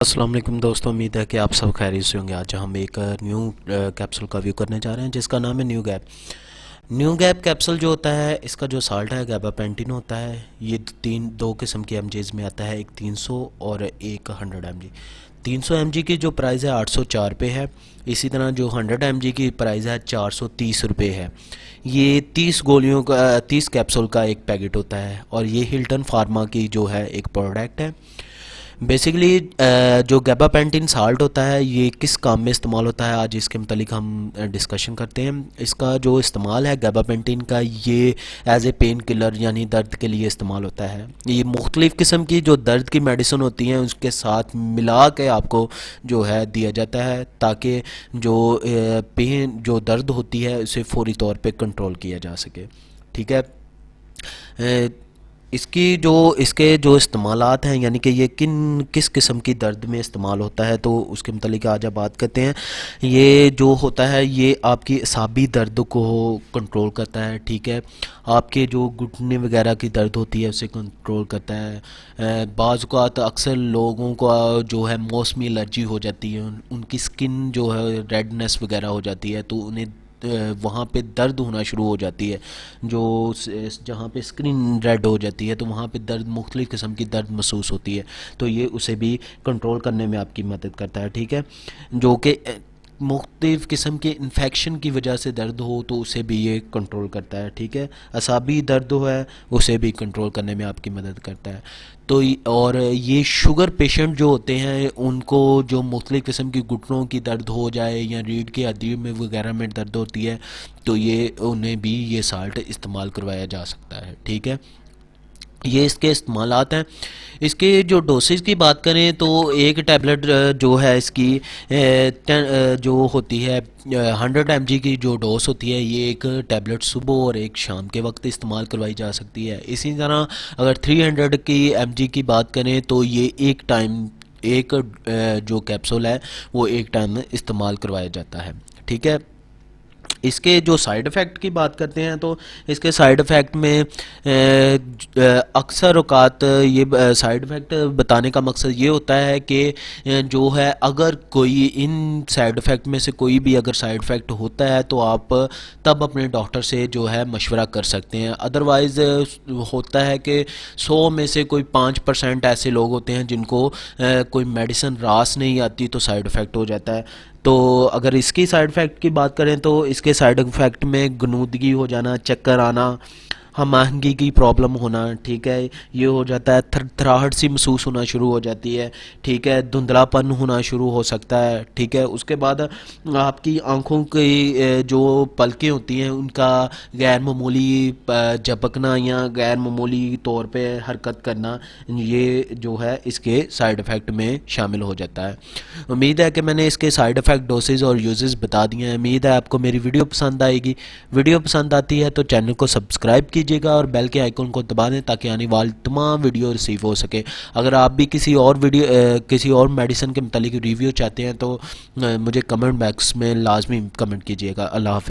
अस्सलाम वालेकुम दोस्तों, उम्मीद है कि आप सब खैरियत से होंगे। आज हम एक न्यू कैप्सूल का व्यू करने जा रहे हैं जिसका नाम है new gap. New gap capsule जो होता है, इसका जो साल्ट है गाबापेंटिन होता है। ये दो किस्म के एमजीज में आता है, एक 300 और एक 100 एमजी। 300 एमजी की जो प्राइस है 804 पे है। इसी तरह जो 100 एमजी की प्राइस है 430 रुपये है। ये 30 गोलियों का 30 कैप्सूल का एक पैकेट होता है और ये हिल्टन फार्मा की जो है एक प्रोडक्ट है। बेसिकली जो गैबापेंटिन साल्ट होता है ये किस काम में इस्तेमाल होता है, आज इसके मतलब हम डिस्कशन करते हैं। इसका जो इस्तेमाल है गैबापेंटिन का, ये एज ए पेन किलर यानी दर्द के लिए इस्तेमाल होता है। ये मुख्तलिफ़ किस्म की जो दर्द की मेडिसिन होती हैं उसके साथ मिला के आपको जो है दिया जाता है, ताकि जो पेन जो दर्द होती है उसे फौरी तौर पे कंट्रोल किया जा सके। ठीक है। इसके जो इस्तेमालात हैं, यानी कि ये किस किस्म की दर्द में इस्तेमाल होता है, तो उसके मतलब आज आप बात करते हैं। ये जो होता है ये आपकी असाबी दर्द को कंट्रोल करता है। ठीक है। आपके जो घुटने वगैरह की दर्द होती है उसे कंट्रोल करता है। बाज़ औक़ात अक्सर लोगों को जो है मौसमी एलर्जी हो जाती है, उनकी स्किन जो है रेडनेस वगैरह हो जाती है, तो उन्हें वहाँ पे दर्द होना शुरू हो जाती है। जो जहाँ पे स्क्रीन रेड हो जाती है तो वहाँ पे दर्द, मुख्तलिफ़ किस्म की दर्द महसूस होती है, तो ये उसे भी कंट्रोल करने में आपकी मदद करता है। ठीक है। जो कि मुख्तलिफ़ किस्म के इन्फेक्शन की वजह से दर्द हो तो उसे भी ये कंट्रोल करता है। ठीक है। असाबी दर्द हो है उसे भी कंट्रोल करने में आपकी मदद करता है। तो और ये शुगर पेशेंट जो होते हैं उनको जो मुख्तलिफ़ किस्म की घुटनों की दर्द हो जाए या रीढ़ की हड्डी में वगैरह में दर्द होती है, तो ये उन्हें भी ये साल्ट इस्तेमाल करवाया जा सकता है। ठीक है। ये इसके इस्तेमालात हैं। इसके जो डोसेज की बात करें तो एक टैबलेट जो है इसकी जो होती है 100 एमजी की जो डोज होती है, ये एक टैबलेट सुबह और एक शाम के वक्त इस्तेमाल करवाई जा सकती है। इसी तरह अगर 300 की एमजी की बात करें तो ये एक जो कैप्सूल है वो एक टाइम में इस्तेमाल करवाया जाता है। ठीक है। इसके जो साइड इफ़ेक्ट की बात करते हैं तो इसके साइड इफ़ेक्ट में अक्सर औक़ात ये साइड इफ़ेक्ट बताने का मकसद ये होता है कि जो है अगर कोई इन साइड इफ़ेक्ट में से कोई भी अगर साइड इफ़ेक्ट होता है तो आप तब अपने डॉक्टर से जो है मशवरा कर सकते हैं। अदरवाइज़ होता है कि 100 में से कोई 5% ऐसे लोग होते हैं जिनको कोई मेडिसिन रास नहीं आती तो साइड इफ़ेक्ट हो जाता है। तो अगर इसकी साइड इफ़ेक्ट की बात करें तो इसके साइड इफ़ेक्ट में गनूदगी हो जाना, चक्कर आना, हमआहंगी की प्रॉब्लम होना। ठीक है। ये हो जाता है, थरथराहट सी महसूस होना शुरू हो जाती है। ठीक है। धुंधलापन होना शुरू हो सकता है। ठीक है। उसके बाद आपकी आँखों की जो पलकें होती हैं उनका गैर मामूली झपकना या गैर मामूली तौर पे हरकत करना, ये जो है इसके साइड इफ़ेक्ट में शामिल हो जाता है। उम्मीद है कि मैंने इसके साइड इफ़ेक्ट, डोसेज और यूजेस बता दिए हैं। उम्मीद है आपको मेरी वीडियो पसंद आएगी। वीडियो पसंद आती है तो चैनल को सब्सक्राइब कीजिएगा और बेल के आइकन को दबा दें ताकि आने वाली तमाम वीडियो रिसीव हो सके। अगर आप भी किसी और मेडिसिन के मतलब रिव्यू चाहते हैं तो मुझे कमेंट बॉक्स में लाजमी कमेंट कीजिएगा। अल्लाह हाफ़िज़।